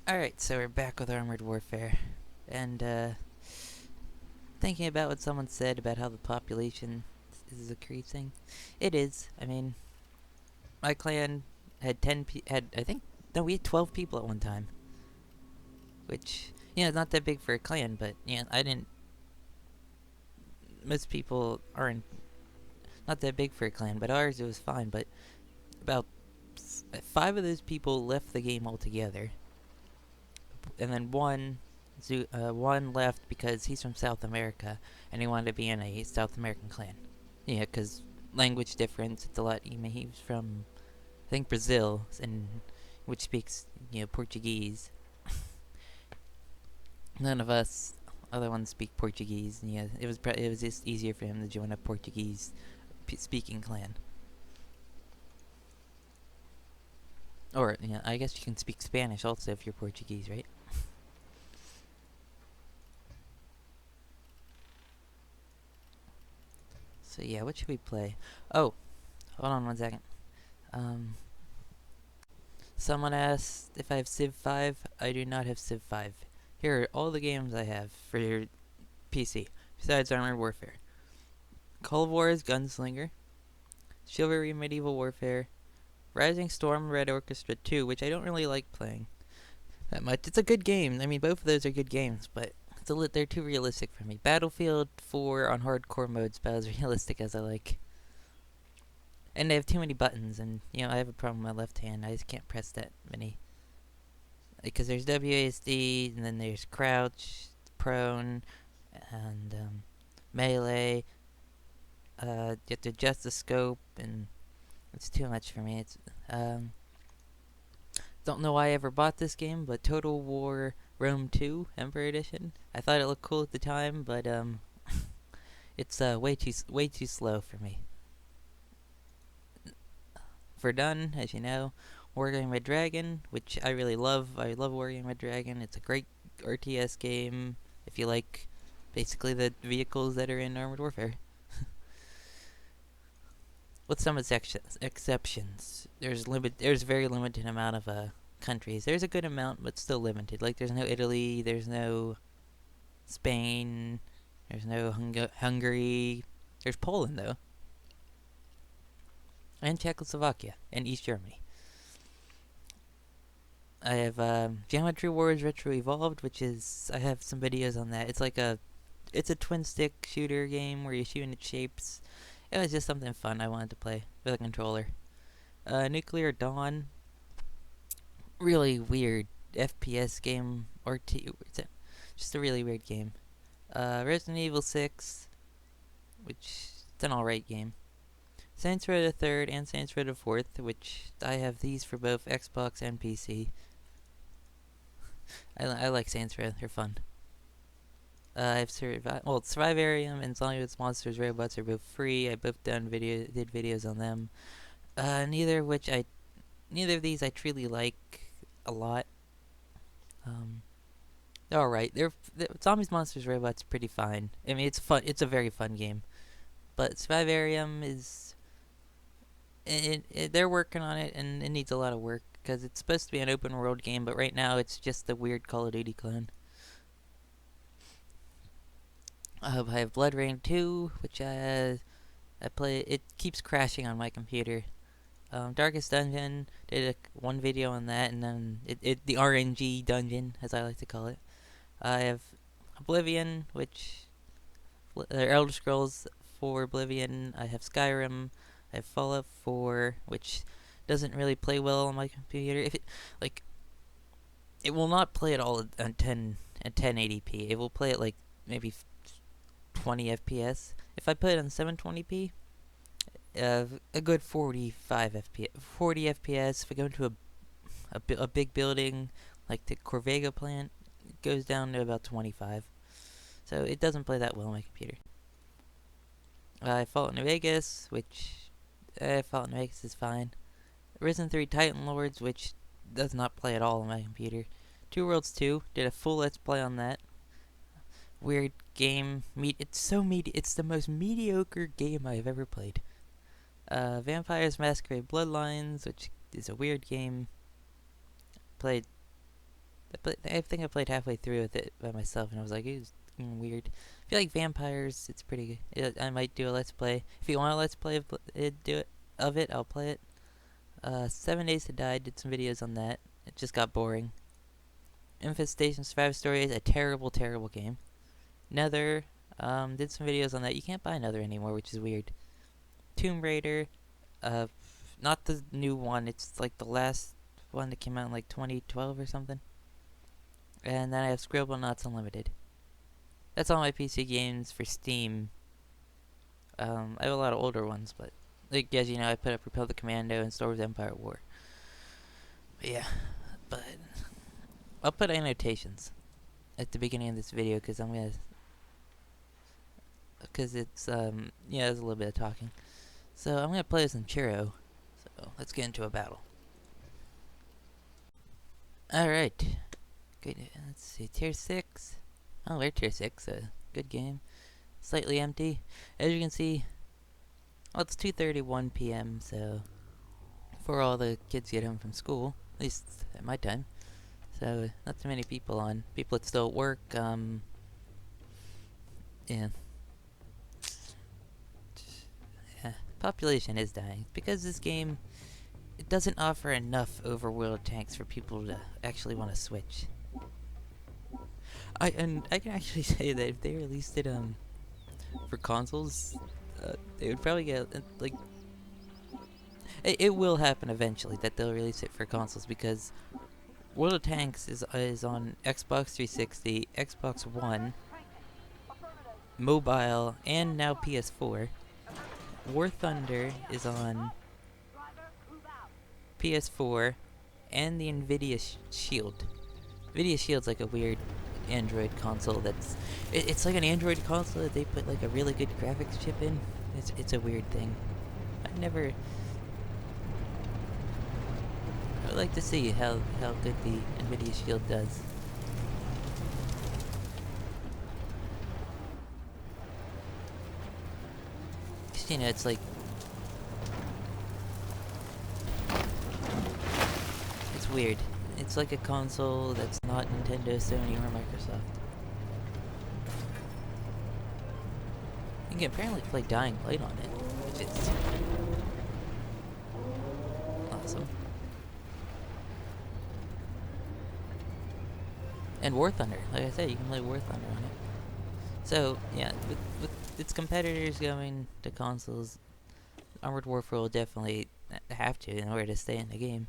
Alright, so we're back with Armored Warfare. And, thinking about what someone said about how the population is increasing. It is. I mean, my clan had I think, no, we had 12 people at one time. Which, not that big for a clan, but, I didn't, most people aren't, not that big for a clan, but ours, it was fine. But about 5 of those people left the game altogether. And then one left because he's from South America and he wanted to be in a South American clan. Yeah, because language difference. It's a lot. He was from, I think, Brazil, and which speaks Portuguese. None of us other ones speak Portuguese. And yeah, it was just easier for him to join a Portuguese speaking clan. Or I guess you can speak Spanish also if you're Portuguese, right? So yeah, what should we play? Oh, hold on one second. Um, Someone asked if I have Civ 5. I do not have Civ 5. Here are all the games I have for your PC, besides Armored Warfare: Call of Juarez Gunslinger, Chivalry Medieval Warfare, Rising Storm Red Orchestra 2, which I don't really like playing that much. It's a good game. I mean, both of those are good games, but they're too realistic for me. Battlefield 4 on hardcore mode's about as realistic as I like. And they have too many buttons, and I have a problem with my left hand. I just can't press that many. Because there's WASD, and then there's crouch, prone, and melee. You have to adjust the scope, and it's too much for me. It's don't know why I ever bought this game, but Total War Rome 2 Emperor Edition. I thought it looked cool at the time, but it's way too slow for me. For done, as you know, Wargaming Red Dragon, which I really love. I love Wargaming Red Dragon. It's a great RTS game if you like basically the vehicles that are in Armored Warfare. With some exceptions. There's very limited amount of countries. There's a good amount, but still limited. Like there's no Italy, there's no Spain, there's no Hungary. There's Poland though, and Czechoslovakia, and East Germany. I have Geometry Wars Retro Evolved, which is I have some videos on that. It's a twin stick shooter game where you shoot at shapes. It was just something fun I wanted to play with a controller. Nuclear Dawn, really weird FPS game, it's just a really weird game. Resident Evil 6, which is an alright game. Saints Row the Third and Saints Row the Fourth, which I have these for both Xbox and PC. I like Saints Row; they're fun. I've Survivarium and Zombies Monsters Robots are both free. I both did videos on them. Neither of these I truly like a lot. Um, they're alright. They're Zombies Monsters Robots pretty fine. I mean, it's fun. It's a very fun game. But Survivarium is they're working on it, and it needs a lot of work because it's supposed to be an open world game, but right now it's just the weird Call of Duty clone. I have Blood Rain 2, which I play. It keeps crashing on my computer. Darkest Dungeon, did one video on that, and then the RNG dungeon, as I like to call it. I have Oblivion, which Elder Scrolls 4 Oblivion. I have Skyrim. I have Fallout 4, which doesn't really play well on my computer. If it like, it will not play at all at 1080p. It will play at like maybe 20 FPS. If I put it on 720p, a good 40 FPS. If I go into a big building like the Corvega plant, it goes down to about 25. So it doesn't play that well on my computer. Fallout New Vegas, which Fallout New Vegas is fine. Risen 3 Titan Lords, which does not play at all on my computer. Two Worlds 2, did a full let's play on that. Weird game. It's the most mediocre game I've ever played. Vampires Masquerade Bloodlines, which is a weird game. Played I think I played halfway through with it by myself, and I was like, it was weird. If you like vampires, it's pretty good. I might do a let's play. If you want a let's play of it, I'll play it. 7 Days to Die, did some videos on that. It just got boring. Infestation Survival Story is a terrible, terrible game. Nether, did some videos on that. You can't buy Nether anymore, which is weird. Tomb Raider, not the new one. It's like the last one that came out in like 2012 or something. And then I have Scribblenauts Unlimited. That's all my PC games for Steam. I have a lot of older ones, but like as you know, I put up Republic Commando and Star Wars Empire War. But yeah, but I'll put annotations at the beginning of this video because it's yeah, there's a little bit of talking. So I'm gonna play some Centuaro. So let's get into a battle. All right, good. Let's see, tier 6. Oh, we're tier 6. Good game. Slightly empty, as you can see. Well, it's 2:31 p.m. So before all the kids get home from school, at least at my time. So not too many people on. People that still at work. Yeah. Yeah. Population is dying because this game, it doesn't offer enough overworld tanks for people to actually want to switch. I can actually say that if they released it for consoles, they would probably get like it will happen eventually that they'll release it for consoles because World of Tanks is on Xbox 360, Xbox One, mobile, and now PS4. War Thunder is on PS4 and the Nvidia Shield. Nvidia Shield's like a weird Android console it's like an Android console that they put like a really good graphics chip in. It's a weird thing. I would like to see how good the Nvidia Shield does. Cause, you know, it's like it's weird. It's like a console that's not Nintendo, Sony, or Microsoft. You can apparently play Dying Light on it, which is awesome. And War Thunder, like I said, you can play War Thunder on it. So yeah, with its competitors going to consoles, Armored Warfare will definitely have to in order to stay in the game.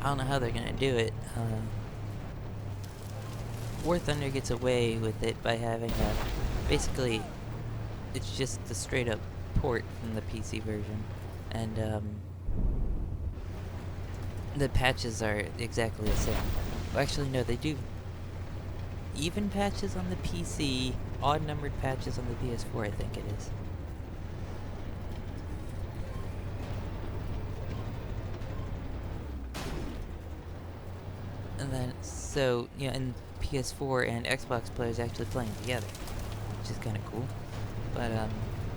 I don't know how they're gonna do it. War Thunder gets away with it by having basically, it's just a straight up port from the PC version, and the patches are exactly the same. Well, actually, no, they do even patches on the PC, odd numbered patches on the PS4, I think it is. And then, so, yeah, and PS4 and Xbox players actually playing together, which is kind of cool. But, and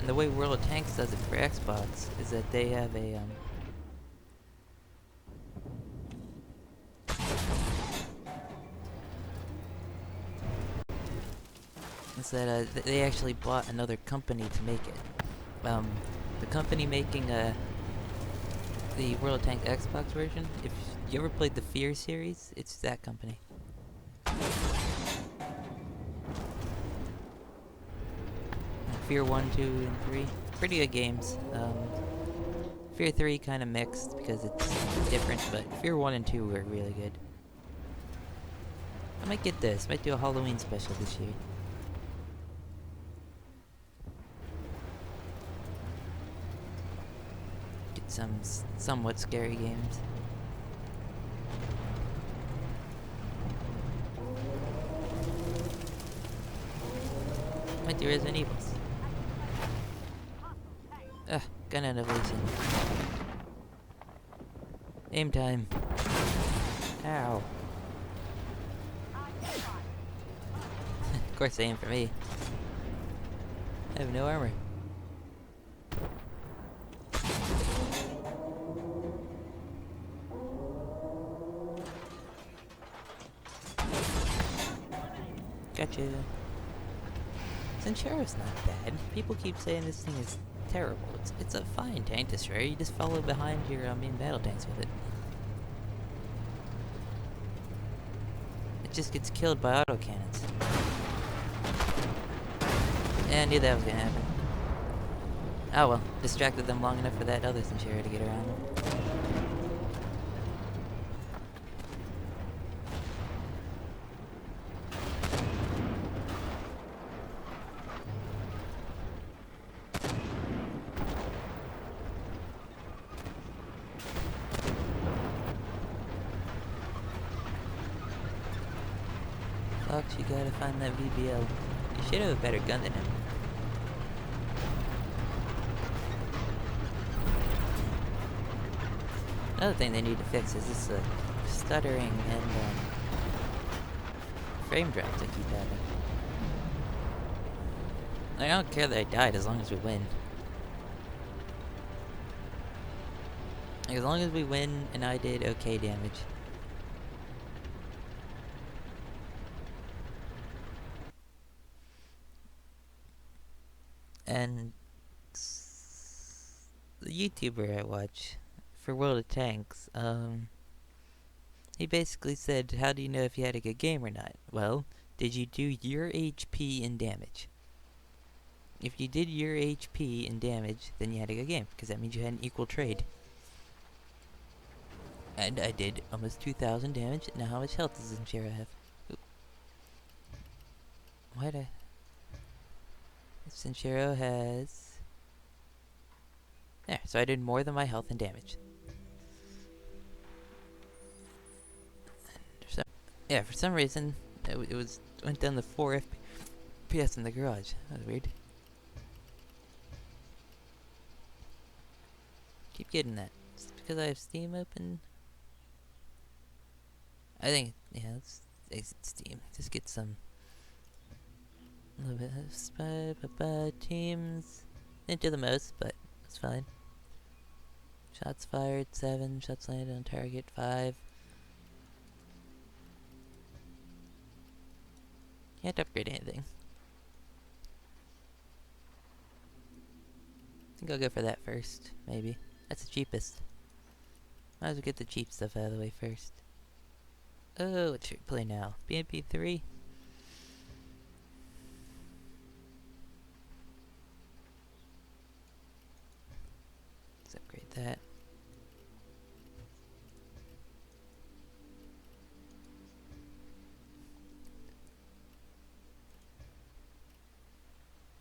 the way World of Tanks does it for Xbox is that they have a, is that, they actually bought another company to make it. The company making, the World of Tanks Xbox version, if you ever played the Fear series, it's that company. Fear 1, 2, and 3, pretty good games. Fear 3 kind of mixed because it's different, but Fear 1 and 2 were really good. I might get this, might do a Halloween special this year. Get some somewhat scary games. Might do Resident Evils. Ugh, gun innovation. Aim time. Ow. course they aim for me. I have no armor. Gotcha. Centuaro's not bad. People keep saying this thing is terrible. It's a fine tank destroyer. You just follow behind your main battle tanks with it. It just gets killed by autocannons. Yeah, I knew that was gonna happen. Oh well, distracted them long enough for that other Centuaro to get around them. Fox, you gotta find that VBL. You should have a better gun than him. Another thing they need to fix is this stuttering and frame drops I keep having. I don't care that I died as long as we win. Like, as long as we win and I did okay damage. And the YouTuber I watch for World of Tanks, he basically said, how do you know if you had a good game or not? Well, did you do your HP and damage? If you did your HP and damage, then you had a good game, because that means you had an equal trade. And I did almost 2,000 damage. Now how much health does Centuaro have? Oop. Why'd I... Centuaro has... There, so I did more than my health and damage. Yeah, for some reason, it went down to 4 FPS in the garage. That was weird. Keep getting that. Is it because I have Steam open? I think, yeah, let's exit Steam. Just get some... A little bit of teams. Didn't do the most, but it's fine. Shots fired, 7. Shots landed on target, 5. Can't upgrade anything. I think I'll go for that first, maybe. That's the cheapest. Might as well get the cheap stuff out of the way first. Oh, what should we play now? BMP-3? Let's upgrade that.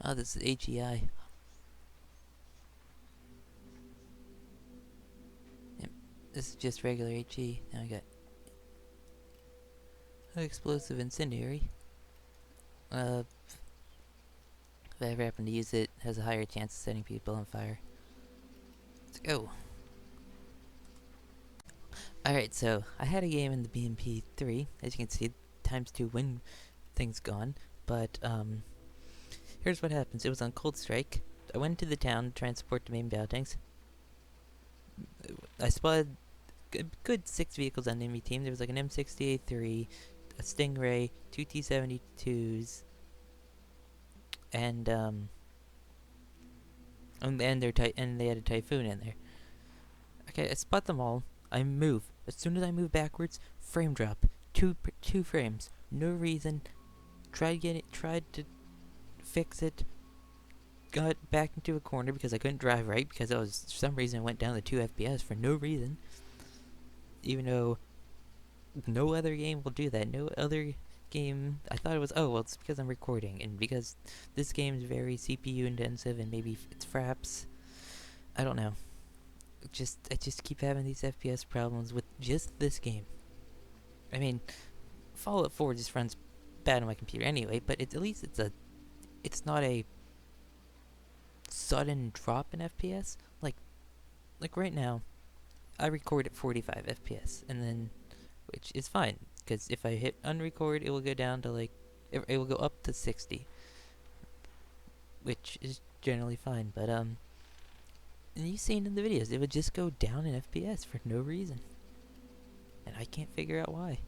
Oh, this is HEI. Yep, this is just regular HE. Now I got explosive incendiary. If I ever happen to use it, has a higher chance of setting people on fire. Let's go. Alright, so I had a game in the BMP-3. As you can see, ×2 win thing's gone. But, here's what happens. It was on Cold Strike. I went to the town to try and support the main battle tanks. I spotted a good 6 vehicles on the enemy team. There was like an M60A3, a Stingray, 2 T-72s, and they had a Typhoon in there. Okay, I spot them all. I move. As soon as I move backwards, frame drop. Two frames. No reason. Tried to fix it. Got back into a corner because I couldn't drive right because for some reason it went down to 2 FPS for no reason. Even though no other game will do that. No other game. I thought it was, oh, well, it's because I'm recording and because this game is very CPU intensive and maybe it's fraps. I don't know. I just keep having these FPS problems with just this game. I mean, Fallout 4 just runs bad on my computer anyway, but at least it's not a sudden drop in FPS. Like right now, I record at 45 FPS, and then, which is fine, because if I hit unrecord, it will go down to it will go up to 60, which is generally fine. But and you've seen in the videos, it would just go down in FPS for no reason, and I can't figure out why.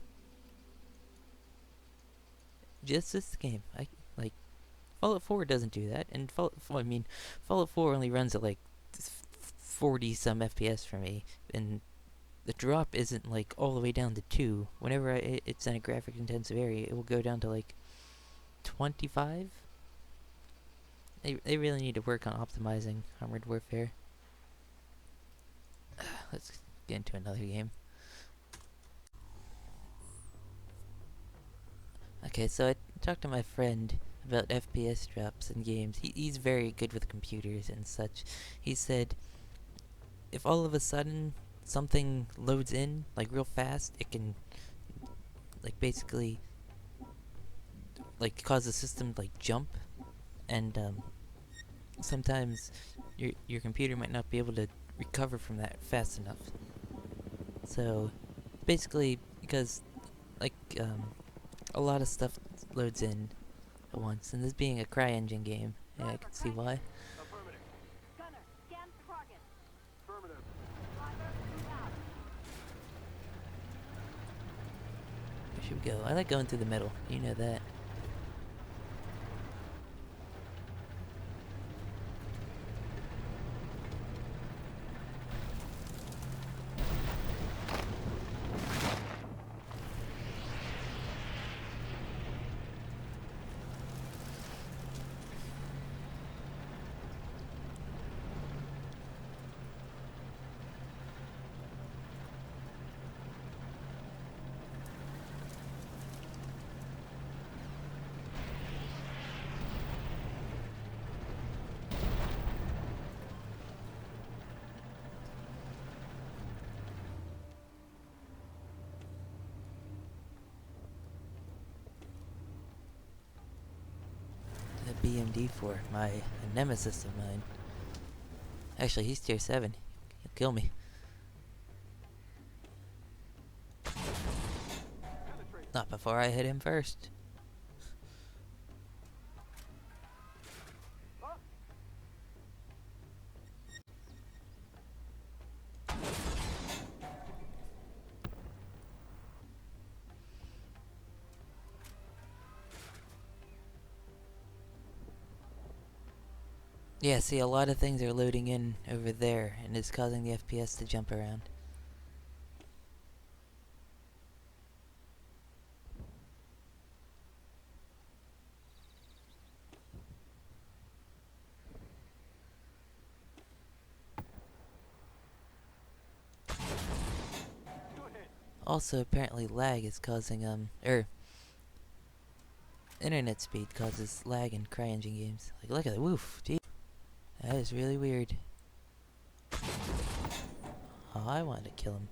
Just this game, like Fallout 4 doesn't do that, and Fallout 4 only runs at like 40 some FPS for me, and the drop isn't like all the way down to 2. Whenever it's in a graphic intensive area, it will go down to like 25. They really need to work on optimizing Armored Warfare. Let's get into another game. Okay, so I talked to my friend about FPS drops in games. He's very good with computers and such. He said if all of a sudden something loads in like real fast, it can like basically like cause the system to like jump, and sometimes your computer might not be able to recover from that fast enough. So basically, because like a lot of stuff loads in at once, and this being a CryEngine game, yeah, I can see why. Affirmative. Gunner, scan the target. Affirmative. Where should we go? I like going through the middle. You know that. The BMP-3, a nemesis of mine. Actually, he's tier 7. He'll kill me. Not before I hit him first. Yeah, see, a lot of things are loading in over there, and it's causing the FPS to jump around. Also, apparently lag is causing, internet speed causes lag in CryEngine games. Like, look at that, woof, gee. That is really weird. Oh, I wanted to kill him.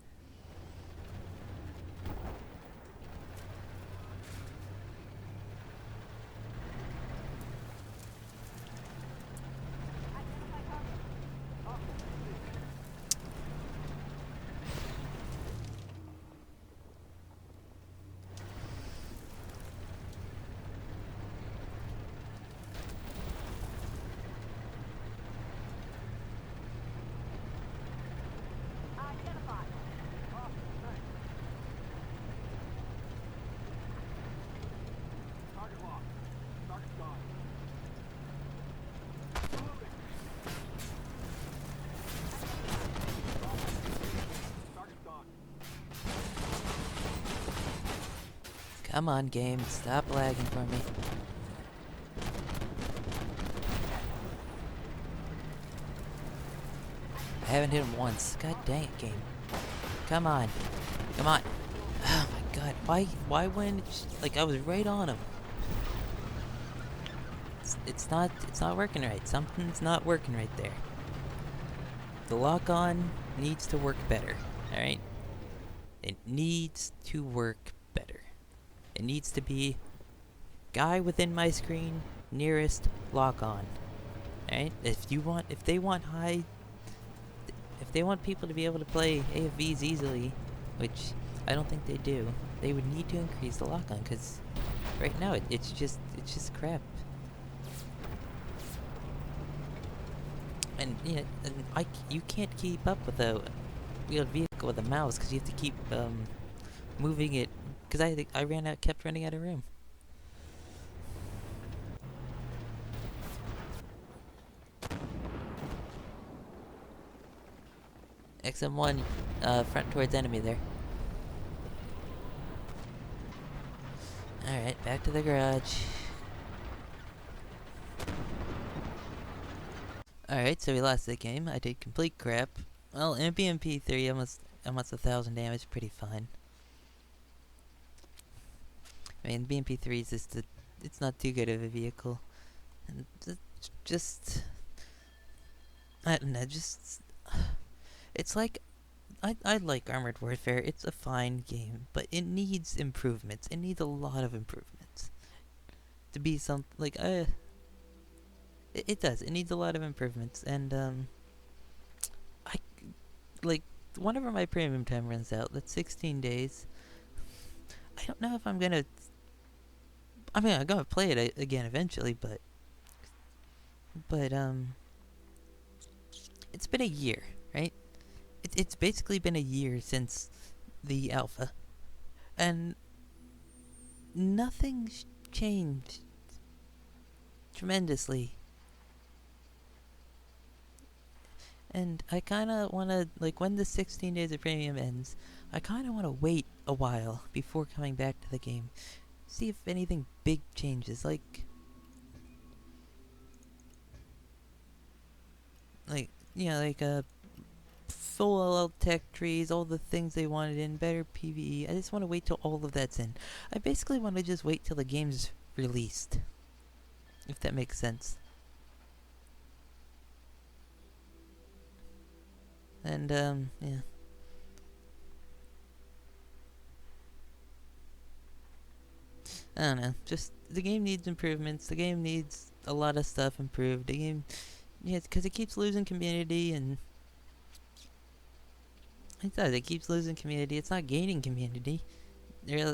Come on, game, stop lagging for me. I haven't hit him once. God dang it, game. Come on. Come on. Oh my god. Why when like I was right on him? It's not working right. Something's not working right there. The lock-on needs to work better. Alright? It needs to work better. It needs to be guy within my screen, nearest lock-on. Alright? If they want people to be able to play AFVs easily, which I don't think they do, they would need to increase the lock-on, because Right now, it's just crap. And yeah, and you can't keep up with a wheeled vehicle with a mouse because you have to keep moving it. Because I kept running out of room. XM1, front towards enemy there. Alright, back to the garage. Alright, so we lost the game. I did complete crap. Well, in BMP-3, almost 1,000 damage, pretty fine. I mean, BMP-3 is just it's not too good of a vehicle. And just, I don't know, just, it's like, I like Armored Warfare. It's a fine game, but it needs improvements. It needs a lot of improvements to be it does. It needs a lot of improvements, and I like whenever my premium time runs out. That's 16 days. I don't know if I'm gonna. I mean, I'm gonna play it again eventually, but it's been a year, right? It's basically been a year since the alpha, and nothing's changed tremendously. And I kind of want to, like, when the 16 days of premium ends, I kind of want to wait a while before coming back to the game. See if anything big changes. Full tech trees, all the things they wanted in, better PvE. I just want to wait till all of that's in. I basically want to just wait till the game's released. If that makes sense. And, yeah. I don't know. Just, the game needs improvements. The game needs a lot of stuff improved. The game, yeah, because it keeps losing community, and it does. It keeps losing community. It's not gaining community.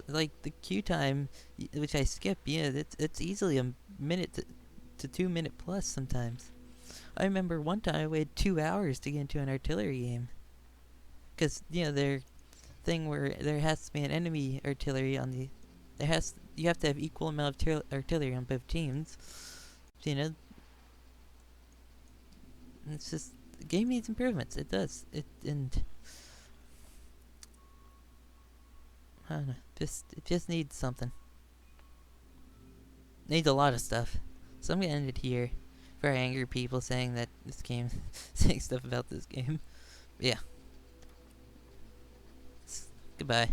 Like the queue time, which I skip. Yeah, it's easily a minute to 2 minute plus sometimes. I remember one time I waited 2 hours to get into an artillery game, because their thing where there has to be an enemy artillery on the, you have to have equal amount of artillery on both teams. So, it's just the game needs improvements. It does. And I don't know. It just needs something. It needs a lot of stuff. So I'm gonna end it here. For angry people saying that this game, saying stuff about this game. But yeah. Goodbye.